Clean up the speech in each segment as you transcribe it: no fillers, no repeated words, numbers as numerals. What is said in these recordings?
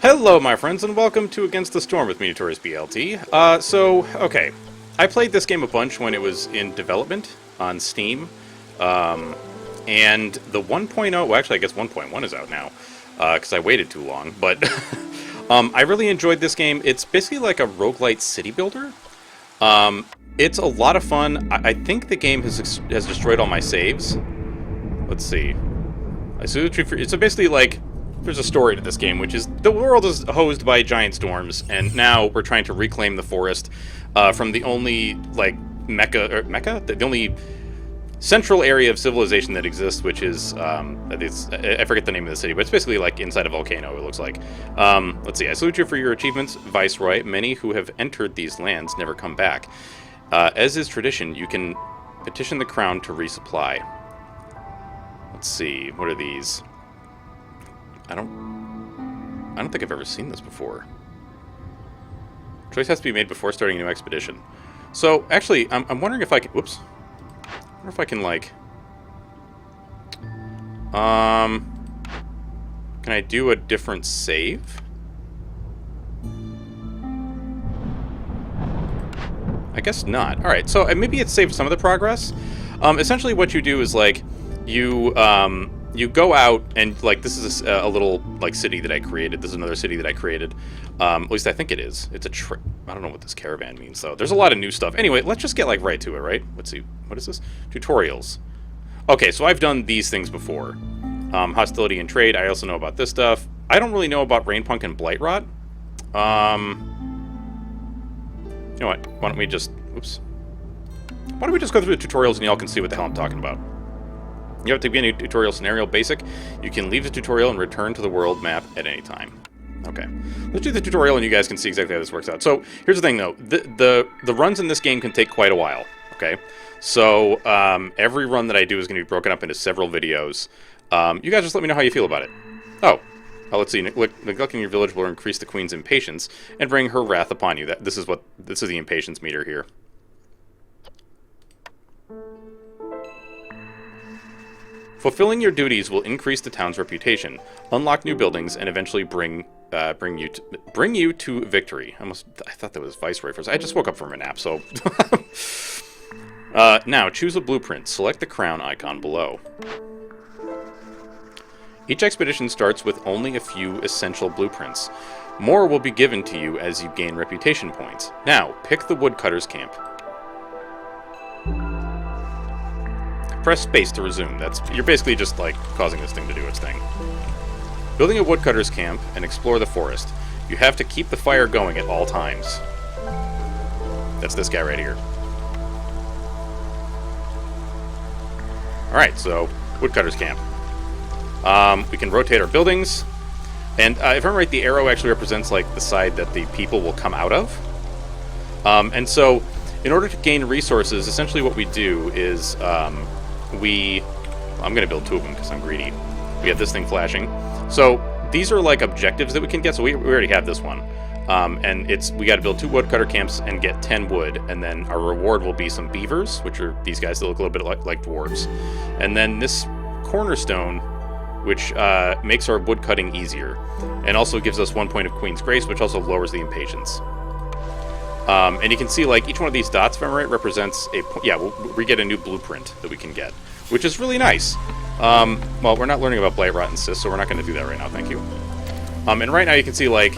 Hello, my friends, and welcome to Against the Storm with me, Notorious BLT. Okay. I played this game a bunch when it was in development on Steam. And the 1.0, well, actually, I guess 1.1 is out now, because I waited too long. But I really enjoyed this game. It's basically like a roguelite city builder. It's a lot of fun. I think the game has destroyed all my saves. Let's see. It's basically like... There's a story to this game, which is the world is hosed by giant storms, and now we're trying to reclaim the forest from the only, like, the only central area of civilization that exists, which is, I forget the name of the city, but it's basically, like, inside a volcano, it looks like. Let's see, I salute you for your achievements, Viceroy. Many who have entered these lands never come back. As is tradition, you can petition the crown to resupply. Let's see, what are these? I don't think I've ever seen this before. Choice has to be made before starting a new expedition. So, actually, I'm wondering if I can... Whoops. I wonder if I can, like... Can I do a different save? I guess not. Alright, so maybe it saved some of the progress. Essentially what you do is, like, you go out and, like, this is a little, like, city that I created. This is another city that I created. At least I think it is. It's a trip. I don't know what this caravan means, though. There's a lot of new stuff. Anyway, let's just get, like, right to it, right? Let's see. What is this? Tutorials. Okay, so I've done these things before. Hostility and trade. I also know about this stuff. I don't really know about Rainpunk and Blightrot. You know what? Why don't we just... Oops. Why don't we just go through the tutorials and y'all can see what the hell I'm talking about. You have to begin a tutorial scenario basic. You can leave the tutorial and return to the world map at any time. Okay. Let's do the tutorial and you guys can see exactly how this works out. So, here's the thing though. The runs in this game can take quite a while. Okay? So, every run that I do is going to be broken up into several videos. You guys just let me know how you feel about it. Oh. Let's see. Neglecting your village will increase the queen's impatience and bring her wrath upon you. This is the impatience meter here. Fulfilling your duties will increase the town's reputation, unlock new buildings, and eventually bring you to victory. I thought that was Viceroy first. I just woke up from a nap, so... Now, choose a blueprint. Select the crown icon below. Each expedition starts with only a few essential blueprints. More will be given to you as you gain reputation points. Now, pick the woodcutter's camp. Press space to resume. You're basically just, like, causing this thing to do its thing. Building a woodcutter's camp and explore the forest. You have to keep the fire going at all times. That's this guy right here. Alright, so, woodcutter's camp. We can rotate our buildings. And if I'm right, the arrow actually represents, like, the side that the people will come out of. And so, in order to gain resources, essentially what we do is... I'm going to build two of them because I'm greedy. We have this thing flashing. So these are like objectives that we can get. So we already have this one. And we got to build 2 woodcutter camps and get 10 wood. And then our reward will be some beavers, which are these guys that look a little bit like dwarves. And then this cornerstone, which makes our wood cutting easier. And also gives us 1 point of Queen's Grace, which also lowers the impatience. And you can see, like, each one of these dots, if I'm right, represents we get a new blueprint that we can get, which is really nice. Well, we're not learning about Blightrot and Sis, so we're not going to do that right now, thank you. And right now you can see, like,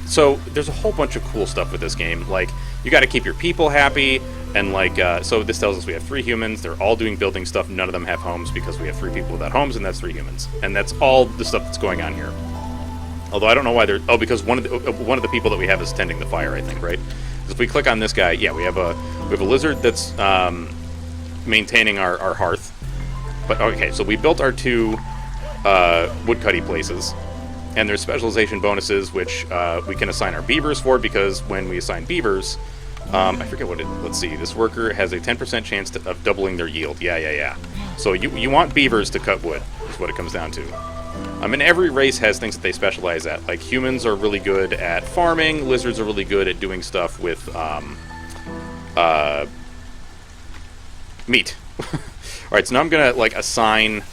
so there's a whole bunch of cool stuff with this game. Like, you got to keep your people happy, and, like, so this tells us we have 3 humans. They're all doing building stuff. None of them have homes because we have 3 people without homes, and that's 3 humans. And that's all the stuff that's going on here. Although I don't know why they're... Oh, because one of the people that we have is tending the fire, I think, right? If we click on this guy, yeah, we have a lizard that's maintaining our hearth. But okay, so we built our 2 woodcutty places, and there's specialization bonuses which we can assign our beavers for, because when we assign beavers, I forget what it. Let's see. This worker has a 10% chance of doubling their yield. Yeah. So you want beavers to cut wood is what it comes down to. And every race has things that they specialize at. Like, humans are really good at farming, lizards are really good at doing stuff with, meat. Alright, so now I'm gonna, like, assign...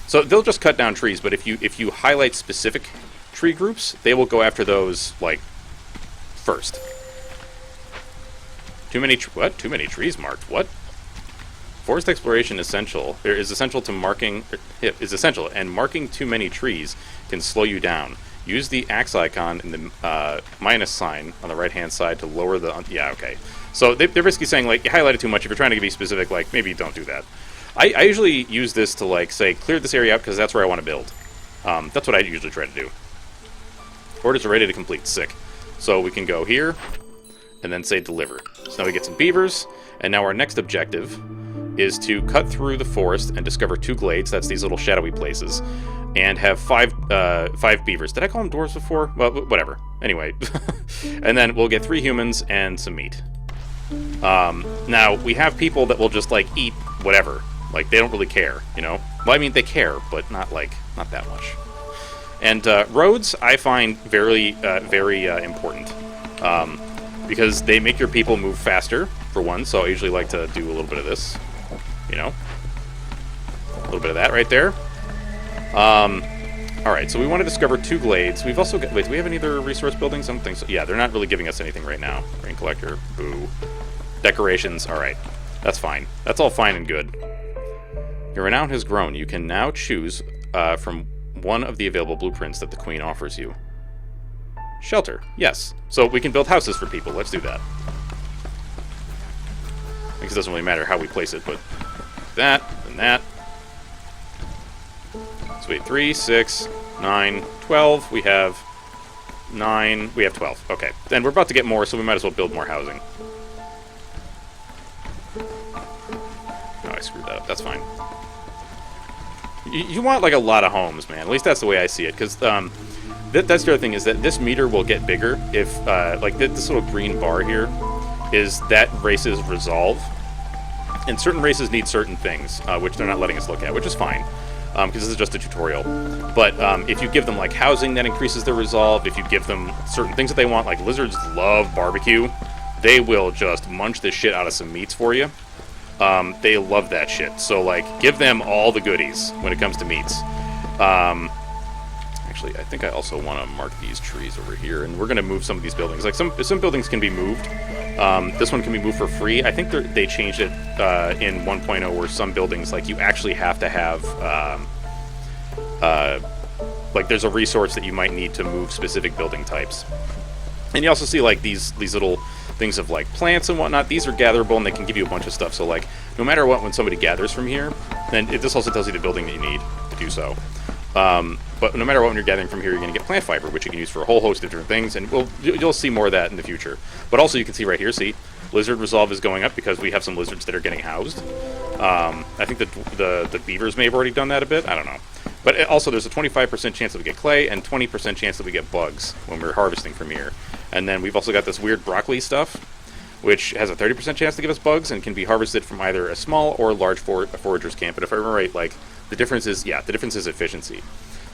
So, they'll just cut down trees, but if you highlight specific tree groups, they will go after those, like, first. Too many trees marked. What? Forest exploration essential. There is essential to marking... is essential, and marking too many trees can slow you down. Use the axe icon and the minus sign on the right-hand side to lower the... yeah, okay. So they're basically saying, like, you highlighted too much. If you're trying to be specific, like, maybe don't do that. I usually use this to, like, say, clear this area out because that's where I want to build. That's what I usually try to do. Orders are ready to complete. Sick. So we can go here, and then say deliver. So now we get some beavers, and now our next objective is to cut through the forest and discover 2 glades, that's these little shadowy places, and have 5 beavers. Did I call them dwarves before? Well, whatever. Anyway. And then we'll get 3 humans and some meat. Now, we have people that will just, like, eat whatever. Like, they don't really care, you know? Well, I mean, they care, but not that much. And roads, I find very important. Because they make your people move faster, for one, so I usually like to do a little bit of this. You know? A little bit of that right there. Alright, so we want to discover 2 glades. We've also got... wait, do we have any other resource buildings? I don't think so. Yeah, they're not really giving us anything right now. Rain collector, boo. Decorations, alright. That's fine. That's all fine and good. Your renown has grown. You can now choose from one of the available blueprints that the Queen offers you. Shelter, yes. So we can build houses for people. Let's do that. I guess it doesn't really matter how we place it, but that and that. Sweet. 3, 6, 9, 12. We have 9. We have 12. Okay. Then we're about to get more, so we might as well build more housing. Oh, I screwed that up. That's fine. You want, like, a lot of homes, man. At least that's the way I see it, because that's the other thing, is that this meter will get bigger if, like, this little green bar here is that races resolve. And certain races need certain things, which they're not letting us look at, which is fine, because this is just a tutorial. But if you give them, like, housing, that increases their resolve. If you give them certain things that they want, like lizards love barbecue, they will just munch the shit out of some meats for you. They love that shit. So, like, give them all the goodies when it comes to meats. Actually, I think I also want to mark these trees over here, and we're going to move some of these buildings. Like, some buildings can be moved. This one can be moved for free. I think they changed it in 1.0 where some buildings, like, you actually have to have, like, there's a resource that you might need to move specific building types. And you also see, like, these little things of, like, plants and whatnot. These are gatherable, and they can give you a bunch of stuff. So, like, no matter what, when somebody gathers from here, then this also tells you the building that you need to do so. But no matter what, when you're gathering from here, you're going to get plant fiber, which you can use for a whole host of different things, and you'll see more of that in the future. But also, you can see right here, see, lizard resolve is going up because we have some lizards that are getting housed. I think the beavers may have already done that a bit. I don't know. But also, there's a 25% chance that we get clay and 20% chance that we get bugs when we're harvesting from here. And then we've also got this weird broccoli stuff, which has a 30% chance to give us bugs and can be harvested from either a small or large forager's camp. But if I remember right, like, the difference is efficiency.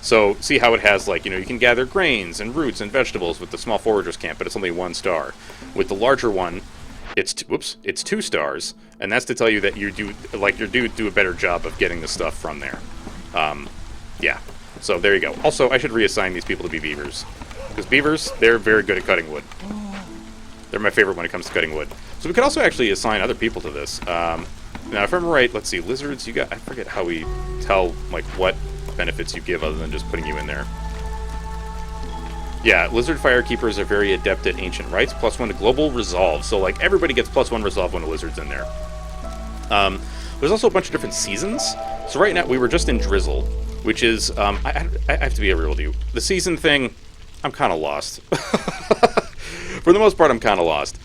So, see how it has, like, you know, you can gather grains and roots and vegetables with the small forager's camp, but it's only 1 star. With the larger one, it's 2 stars, and that's to tell you that you do a better job of getting the stuff from there. Yeah. So there you go. Also, I should reassign these people to be beavers, because beavers, they're very good at cutting wood. They're my favorite when it comes to cutting wood. So we could also actually assign other people to this. Now, if I remember right, let's see, lizards, I forget how we tell, like, what benefits you give other than just putting you in there. Yeah, lizard firekeepers are very adept at ancient rites, +1 to global resolve. So, like, everybody gets +1 resolve when a lizard's in there. There's also a bunch of different seasons. So right now, we were just in drizzle, which is, I have to be real with you. The season thing, I'm kind of lost. For the most part, I'm kind of lost.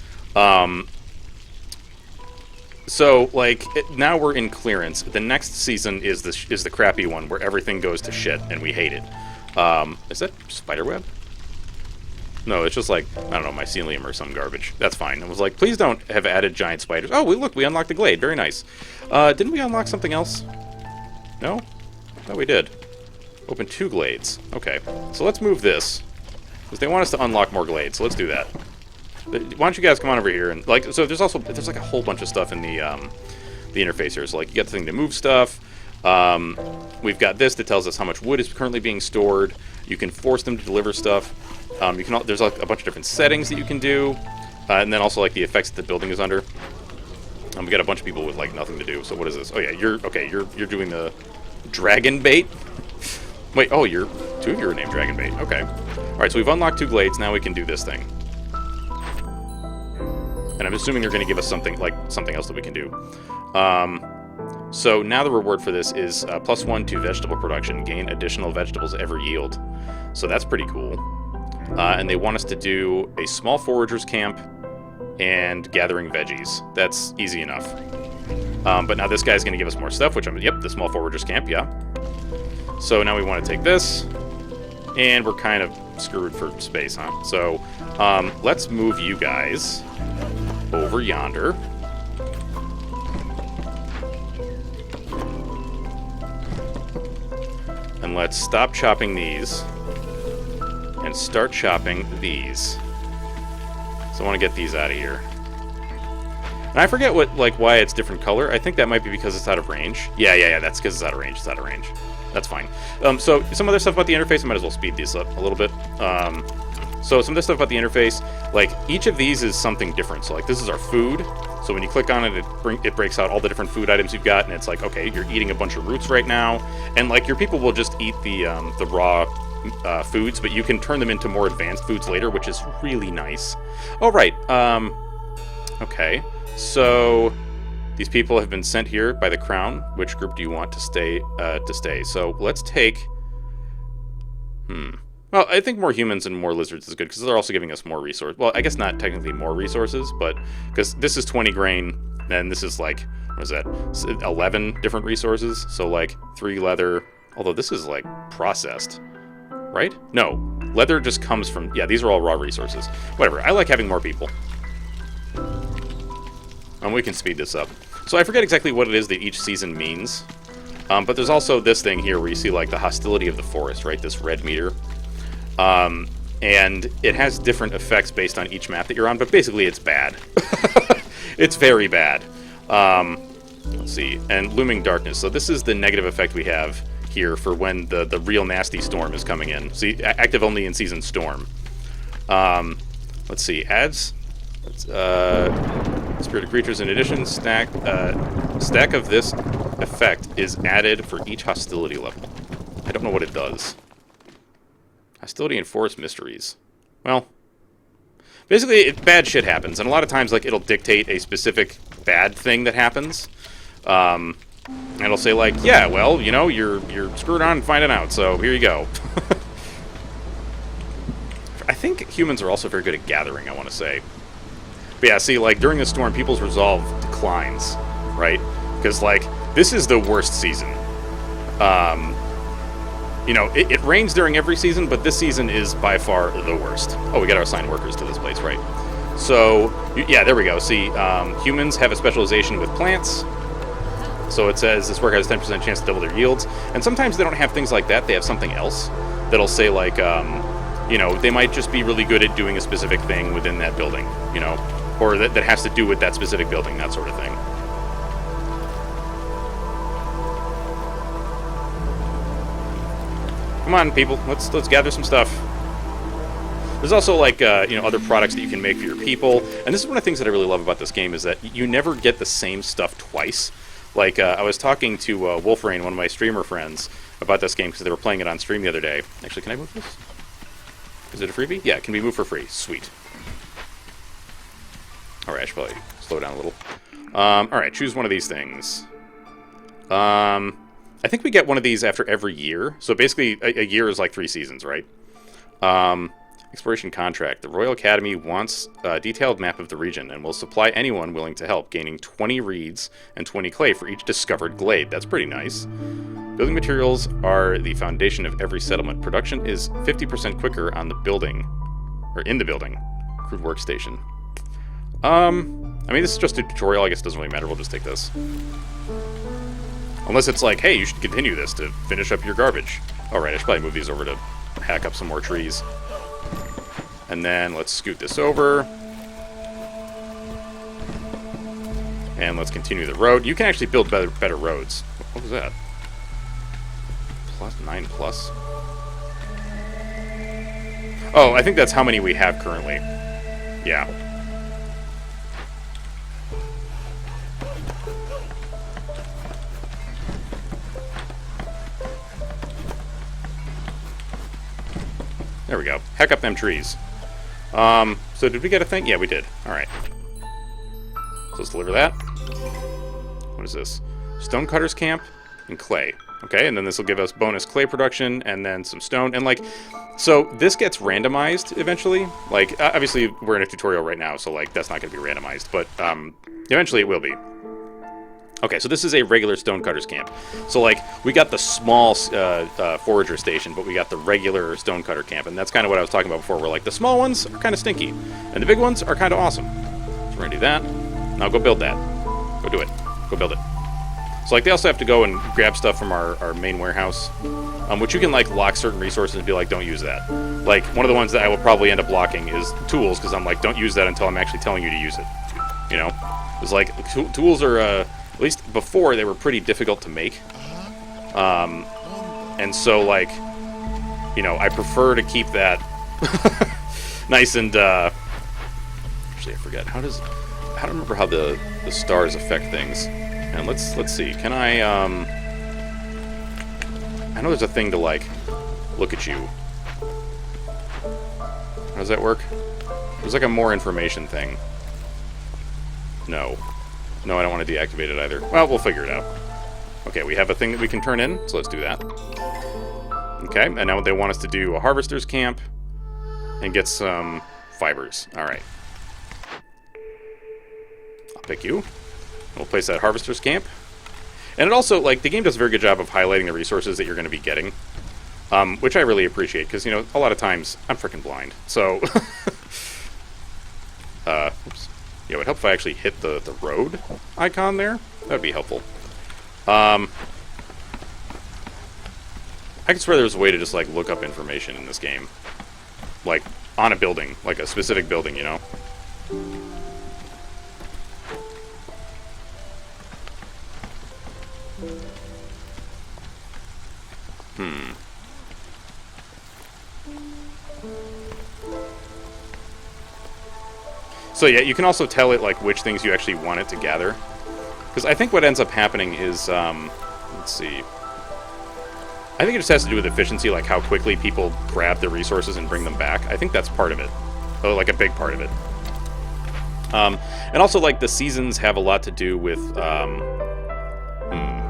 So, like, now we're in clearance. The next season is the crappy one where everything goes to shit and we hate it. Is that spiderweb? No, it's just like, I don't know, mycelium or some garbage. That's fine. I was like, please don't have added giant spiders. Oh, look, we unlocked the glade. Very nice. Didn't we unlock something else? No? No, we did. Open 2 glades. Okay, so let's move this, because they want us to unlock more glades, so let's do that. Why don't you guys come on over here and, like, so there's like a whole bunch of stuff in the interface here. So, like, you got the thing to move stuff. We've got this that tells us how much wood is currently being stored. You can force them to deliver stuff. There's like a bunch of different settings that you can do, and then also like the effects that the building is under. We got a bunch of people with like nothing to do. So what is this? Oh yeah, you're doing the dragon bait. Wait, oh, two of you are named dragon bait. Okay. All right, so we've unlocked 2 glades. Now we can do this thing. And I'm assuming you're going to give us something else that we can do. So now the reward for this is +1 to vegetable production. Gain additional vegetables every yield. So that's pretty cool. And they want us to do a small forager's camp and gathering veggies. That's easy enough. But now this guy's going to give us more stuff, which yep, the small forager's camp, yeah. So now we want to take this, and we're kind of screwed for space, huh? So let's move you guys over yonder. And let's stop chopping these and start chopping these. So I want to get these out of here. And I forget why it's different color. I think that might be because it's out of range. Yeah, that's because it's out of range. It's out of range. That's fine. So some other stuff about the interface, I might as well speed these up a little bit. So some of this stuff about the interface, like each of these is something different. So like this is our food. So when you click on it, it breaks out all the different food items you've got, and it's like, okay, you're eating a bunch of roots right now, and like your people will just eat the raw foods, but you can turn them into more advanced foods later, which is really nice. Oh right. Okay. So these people have been sent here by the crown. Which group do you want to stay? So let's take. Well, I think more humans and more lizards is good because they're also giving us more resources. Well, I guess not technically more resources, but because this is 20 grain, and this is like, what is that? 11 different resources. So like 3 leather. Although this is like processed, right? No, leather just comes from. Yeah, these are all raw resources. Whatever. I like having more people. And we can speed this up. So I forget exactly what it is that each season means. But there's also this thing here where you see like the hostility of the forest, right? This red meter. And it has different effects based on each map that you're on, but basically it's bad. It's very bad. Let's see. And looming darkness. So this is the negative effect we have here for when the real nasty storm is coming in. See, active only in season storm. Let's see. Adds... spirited creatures in addition. Stack of this effect is added for each hostility level. I don't know what it does. Hostility and forest mysteries. Well, basically, bad shit happens, and a lot of times, like, it'll dictate a specific bad thing that happens. And it'll say, like, yeah, well, you know, you're screwed on and finding out, so here you go. I think humans are also very good at gathering, I want to say. But yeah, see, like, during the storm, people's resolve declines, right? Because, like, this is the worst season. You know, it rains during every season, but this season is by far the worst. Oh, we got to assign workers to this place, right? So, yeah, there we go. See, humans have a specialization with plants. So it says this worker has a 10% chance to double their yields. And sometimes they don't have things like that. They have something else that'll say, like, you know, they might just be really good at doing a specific thing within that building, you know, or that has to do with that specific building, that sort of thing. Come on, people. Let's gather some stuff. There's also, like, you know, other products that you can make for your people. And this is one of the things that I really love about this game is that you never get the same stuff twice. Like, I was talking to Wolfrain, one of my streamer friends, about this game because they were playing it on stream the other day. Actually, can I move this? Is it a freebie? Yeah, it can be moved for free. Sweet. Alright, I should probably slow down a little. Alright, choose one of these things. I think we get one of these after every year. So basically, a year is like 3 seasons, right? Exploration contract. The Royal Academy wants a detailed map of the region and will supply anyone willing to help, gaining 20 reeds and 20 clay for each discovered glade. That's pretty nice. Building materials are the foundation of every settlement. Production is 50% quicker on the building, or in the building. Crude workstation. I mean, this is just a tutorial. I guess it doesn't really matter. We'll just take this. Unless it's like, hey, you should continue this to finish up your garbage. Alright, I should probably move these over to hack up some more trees. And then let's scoot this over. And let's continue the road. You can actually build better roads. What was that? plus 9 plus. Oh, I think that's how many we have currently. Yeah. There we go. Heck up them trees. So did we get a thing? Yeah, we did. Alright. So let's deliver that. What is this? Stonecutter's camp and clay. Okay, and then this will give us bonus clay production and then some stone. And like, so this gets randomized eventually. Like, obviously we're in a tutorial right now, so like that's not going to be randomized. But eventually it will be. Okay, so this is a regular stonecutter's camp. So, like, we got the small forager station, but we got the regular stonecutter camp. And that's kind of what I was talking about before, where, like, the small ones are kind of stinky. And the big ones are kind of awesome. So we're going to do that. Now go build that. Go do it. Go build it. So, like, they also have to go and grab stuff from our main warehouse, which you can, like, lock certain resources and be like, don't use that. Like, one of the ones that I will probably end up blocking is tools, because I'm like, don't use that until I'm actually telling you to use it. You know? It's like, tools are... at least before, they were pretty difficult to make. And so, like, you know, I prefer to keep that nice and, actually, I forget. I don't remember how the stars affect things. And let's see. Can I know there's a thing to, like, look at you. How does that work? There's, like, a more information thing. No. No, I don't want to deactivate it either. Well, we'll figure it out. Okay, we have a thing that we can turn in, so let's do that. Okay, and now they want us to do a harvester's camp and get some fibers. Alright. I'll pick you. We'll place that harvester's camp. And it also, like, the game does a very good job of highlighting the resources that you're going to be getting. Which I really appreciate, because, you know, a lot of times I'm freaking blind. So, oops. Yeah, it would help if I actually hit the road icon there. That would be helpful. I could swear there's a way to just, like, look up information in this game. Like, on a building. Like, a specific building, you know? So yeah, you can also tell it, like, which things you actually want it to gather. Because I think what ends up happening is, let's see. I think it just has to do with efficiency, like how quickly people grab the resources and bring them back. I think that's part of it. Oh, like a big part of it. And also, like, the seasons have a lot to do with, I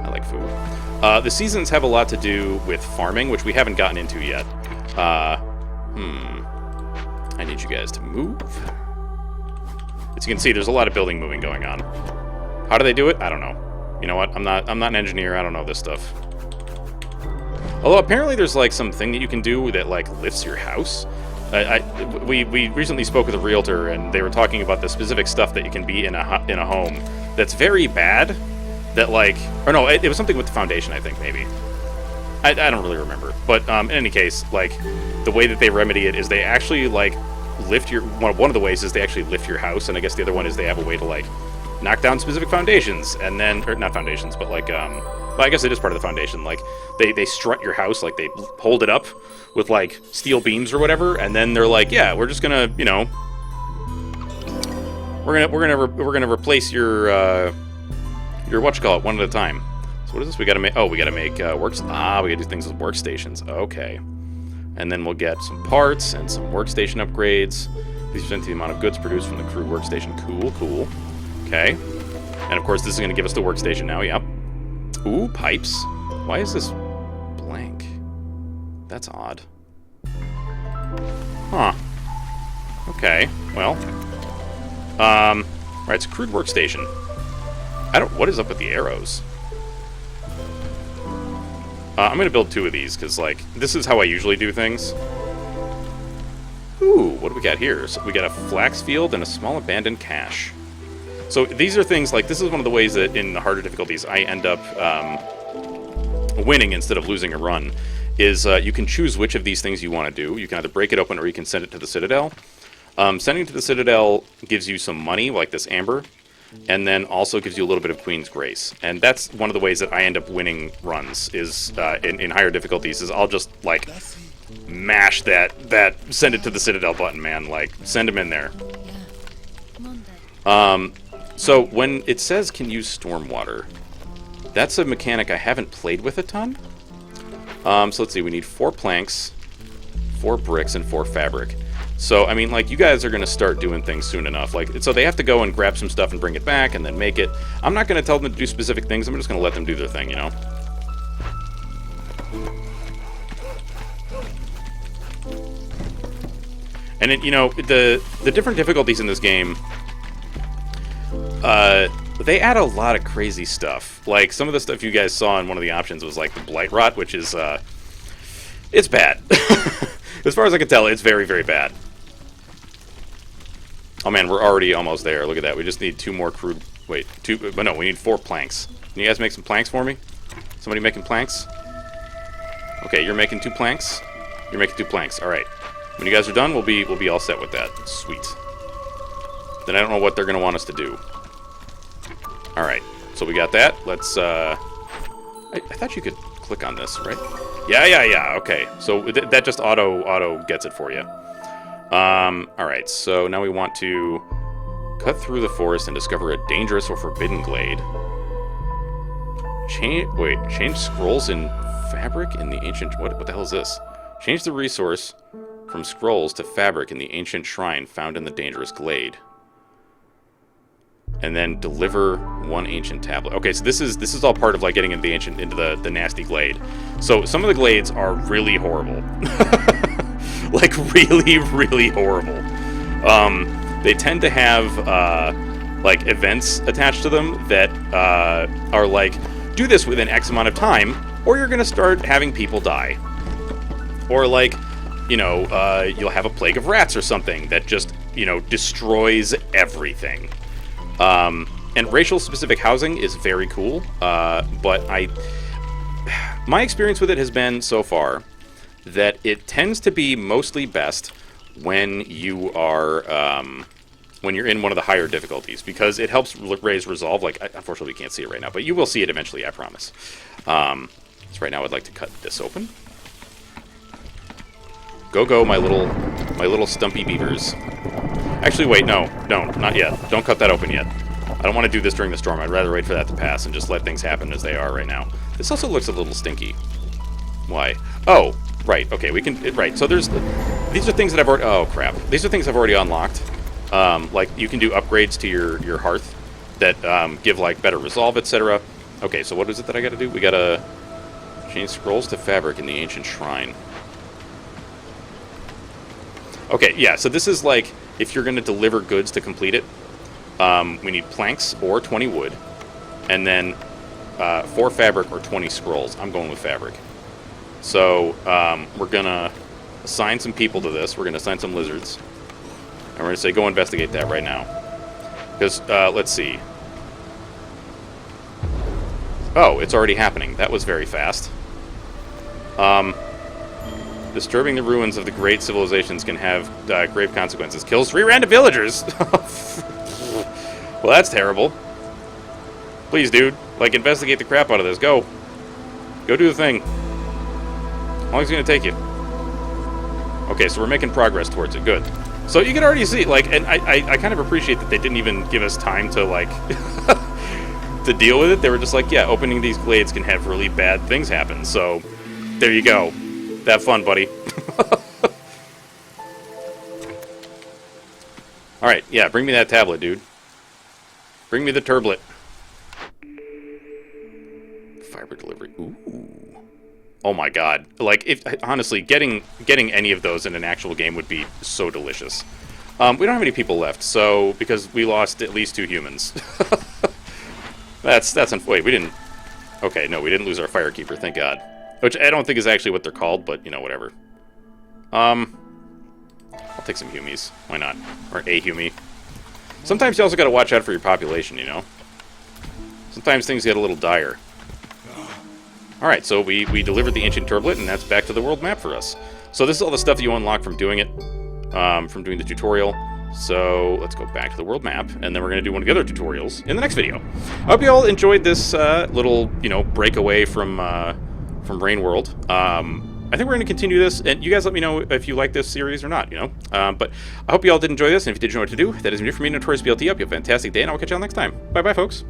like food. The seasons have a lot to do with farming, which we haven't gotten into yet. I need you guys to move. As you can see, there's a lot of building moving going on. How do they do it? I don't know. You know what? I'm not an engineer. I don't know this stuff. Although apparently there's, like, something that you can do that, like, lifts your house. We recently spoke with a realtor, and they were talking about the specific stuff that you can be in a home that's very bad. That, like, or no, it was something with the foundation, I think, maybe. I don't really remember. But in any case, like, the way that they remedy it is they actually, like, lift your... One of the ways is they actually lift your house, and I guess the other one is they have a way to, like, knock down specific foundations, and then... Or not foundations, but, like, well, I guess it is part of the foundation. Like, they strut your house, like, they hold it up with, like, steel beams or whatever, and then they're like, yeah, we're just gonna, you know... We're gonna replace your whatchamacallit one at a time. So what is this? We gotta make... Oh, we gotta make works... Ah, we gotta do things with workstations. Okay. And then we'll get some parts and some workstation upgrades. These present the amount of goods produced from the crew workstation. Cool, cool. Okay. And of course, this is going to give us the workstation now. Yep. Ooh, pipes. Why is this blank? That's odd. Huh. Okay. Well. Right, it's a crude workstation. What is up with the arrows? I'm going to build 2 of these, because, like, this is how I usually do things. Ooh, what do we got here? So we got a flax field and a small abandoned cache. So these are things, like, this is one of the ways that in the harder difficulties I end up winning instead of losing a run, is you can choose which of these things you want to do. You can either break it open or you can send it to the Citadel. Sending it to the Citadel gives you some money, like this amber. and then also gives you a little bit of Queen's Grace. And that's one of the ways that I end up winning runs is in higher difficulties. Is I'll just like mash that send it to the Citadel button, man. Like send them in there. So when it says can use Stormwater, that's a mechanic I haven't played with a ton. So let's see, we need 4 planks, 4 bricks, and 4 fabric. So, I mean, like, you guys are going to start doing things soon enough. Like, so they have to go and grab some stuff and bring it back and then make it. I'm not going to tell them to do specific things. I'm just going to let them do their thing, you know? And, you know, the different difficulties in this game, they add a lot of crazy stuff. Like, some of the stuff you guys saw in one of the options was, like, the Blight Rot, which is, it's bad. As far as I can tell, it's very, very bad. Oh, man, we're already almost there. Look at that. We just need 2 more crude... Wait, 2... But no, we need 4 planks. Can you guys make some planks for me? Somebody making planks? Okay, you're making 2 planks? You're making 2 planks. All right. When you guys are done, we'll be all set with that. Sweet. Then I don't know what they're going to want us to do. All right. So we got that. Let's... I thought you could click on this, right? Yeah. Okay. So that just auto gets it for you. All right. So now we want to cut through the forest and discover a dangerous or forbidden glade. Change scrolls in fabric in the ancient... What the hell is this? Change the resource from scrolls to fabric in the ancient shrine found in the dangerous glade. And then deliver 1 ancient tablet. Okay, so this is all part of like getting into the nasty glade. So some of the glades are really horrible. Like really, really horrible. They tend to have like events attached to them that are like, do this within X amount of time, or you're gonna start having people die. Or like, you know, you'll have a plague of rats or something that just, you know, destroys everything. And racial specific housing is very cool, but my experience with it has been so far that it tends to be mostly best when you are, when you're in one of the higher difficulties, because it helps raise resolve. Like, unfortunately we can't see it right now, but you will see it eventually, I promise. So right now I'd like to cut this open. Go, my little stumpy beavers. Actually, wait, no, not yet. Don't cut that open yet. I don't want to do this during the storm. I'd rather wait for that to pass and just let things happen as they are right now. This also looks a little stinky. Why? Oh, right, okay, we can... Right, so these are things that I've already... Oh, crap. These are things I've already unlocked. Like, you can do upgrades to your hearth that give, like, better resolve, etc. Okay, so what is it that I gotta do? We gotta change scrolls to fabric in the ancient shrine. Okay, yeah, so this is like, if you're going to deliver goods to complete it, we need planks or 20 wood, and then 4 fabric or 20 scrolls. I'm going with fabric. So we're going to assign some people to this. We're going to assign some lizards. And we're going to say, go investigate that right now. Because, let's see. Oh, it's already happening. That was very fast. Disturbing the ruins of the great civilizations can have grave consequences. Kills 3 random villagers! Well, that's terrible. Please, dude. Like, investigate the crap out of this. Go. Go do the thing. How long is it going to take you? Okay, so we're making progress towards it. Good. So you can already see, like, and I kind of appreciate that they didn't even give us time to, like, to deal with it. They were just like, yeah, opening these glades can have really bad things happen. So, there you go. Have fun, buddy. Alright, yeah, bring me that tablet, dude. Bring me the turblet. Fiber delivery. Ooh. Oh my god. Like, if honestly, getting any of those in an actual game would be so delicious. We don't have any people left, so, because we lost at least 2 humans. That's wait, we didn't... Okay, no, we didn't lose our firekeeper, thank god. Which I don't think is actually what they're called, but, you know, whatever. I'll take some humies. Why not? Or a humie. Sometimes you also gotta watch out for your population, you know? Sometimes things get a little dire. Alright, so we delivered the ancient turblet, and that's back to the world map for us. So this is all the stuff you unlock from doing it. from doing the tutorial. So let's go back to the world map, and then we're going to do one of the other tutorials in the next video. I hope you all enjoyed this little, breakaway from Rain World. I think we're going to continue this, and you guys let me know if you like this series or not, But I hope you all did enjoy this, and if you did, you know what to do. That is me from me, Notorious BLT. Up. You have a fantastic day, and I'll catch you all next time. Bye-bye, folks.